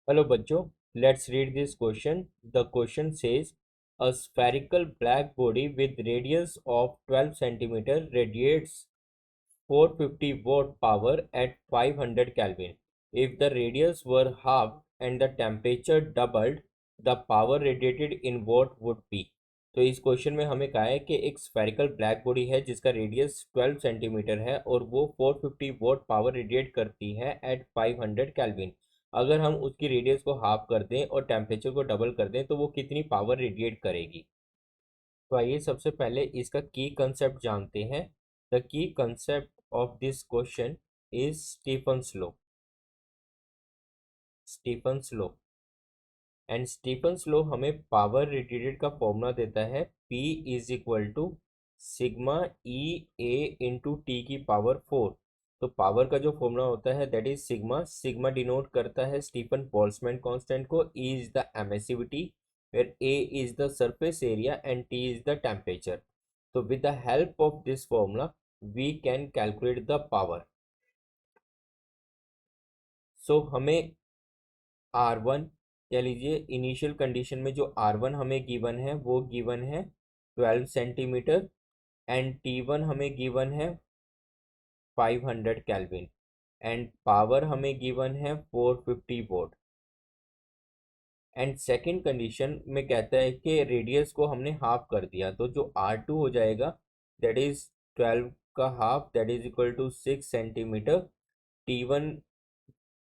Hello बच्चों, let's read this question. The question says a spherical black body with radius of 12 centimeter radiates 450 watt power at 500 Kelvin. If the radius were halved and the temperature doubled, the power radiated in watt would be. तो इस question में हमें कहा है कि एक spherical black body है जिसका रेडियस 12 सेंटीमीटर है और वो 450 वॉट पावर रेडिएट करती है एट 500 केल्विन। अगर हम उसकी रेडियस को हाफ कर दें और टेम्परेचर को डबल कर दें तो वो कितनी पावर रेडिएट करेगी। तो आइए सबसे पहले इसका की कंसेप्ट जानते हैं। The key concept of this question is Stefan's law. Stefan's law and Stefan's law हमें पावर रेडिएटेड का फॉर्मूला देता है P is equal to sigma e A into T की पावर 4। तो पावर का जो फॉर्मूला होता है that is sigma. Sigma denote करता है स्टीफन बोल्ट्जमैन कांस्टेंट को। E is the emissivity, where A is the surface area and T is the temperature. So with the help of this formula, we can calculate the power. So हमें R1 कह लीजिए initial condition में जो R1 हमें given है वो given है 12 centimetre and T1 हमें गिवन है 500 केल्विन एंड पावर हमें गिवन है 450 वोल्ट। एंड सेकेंड कंडीशन में कहता है कि रेडियस को हमने हाफ कर दिया तो जो R2 हो जाएगा दैट इज 12 का half that is equal to 6 centimetre. T1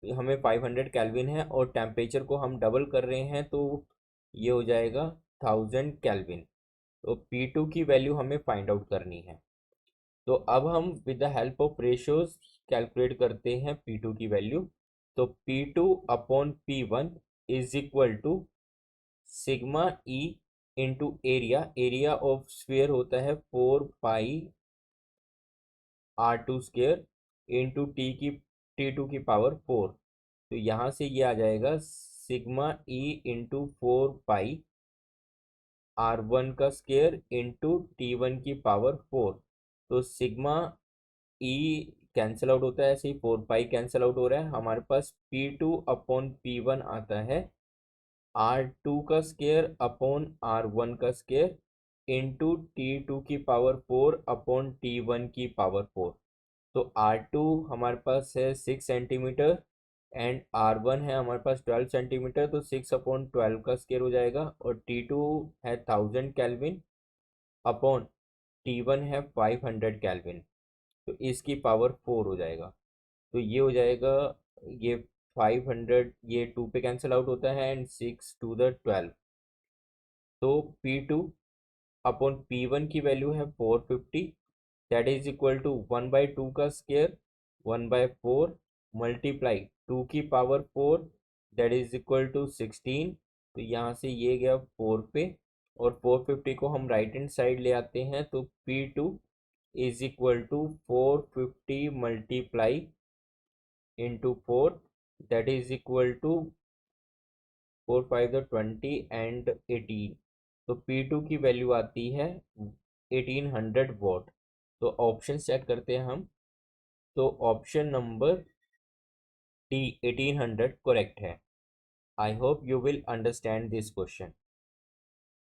हमें 500 केल्विन है और टेम्परेचर को हम डबल कर रहे हैं तो ये हो जाएगा 1000 केल्विन। तो P2 की वैल्यू हमें फाइंड आउट करनी है। तो अब हम with the help of ratios calculate करते हैं P2 की वैल्यू। तो P2 upon P1 is equal to sigma e into area. Area of sphere होता है 4 पाई R2 स्क्वेयर इंटू T2 की पावर 4। तो यहाँ से ये आ जाएगा सिग्मा ई इंटू 4 पाई R1 का स्क्वेयर इंटू T1 की पावर 4। तो सिग्मा ई कैंसिल आउट होता है, ऐसे ही 4 पाई कैंसिल आउट हो रहा है। हमारे पास P2 अपॉन P1 आता है R2 का स्क्वेयर अपॉन R1 का स्क्वेयर इंटू T2 की पावर 4 अपॉन T1 की पावर 4। तो R2 हमारे पास है 6 सेंटीमीटर एंड R1 है हमारे पास 12 सेंटीमीटर। तो 6 अपॉन 12 का स्क्वायर हो जाएगा और T2 है 1000 केल्विन अपॉन T1 है 500 केल्विन। तो इसकी पावर 4 हो जाएगा। तो ये हो जाएगा ये 500, ये 2 पे कैंसिल आउट होता है एंड 6 टू द 12। तो P2 अपॉन P1 की वैल्यू है 450 दैट इज इक्वल टू 1/2 का स्क्वायर 1/4 मल्टीप्लाई 2 की power 4 that is equal to 16। तो यहाँ से ये गया 4 पे और 450 को हम राइट हैंड साइड ले आते हैं तो P2 is equal to 450 multiply into 4 that is equal to 4 5 20 and 18। तो P2 की वैल्यू आती है 1800 वॉट। तो ऑप्शन चेक करते हैं हम। तो ऑप्शन नंबर डी 1800 करेक्ट है। I hope you will understand this question.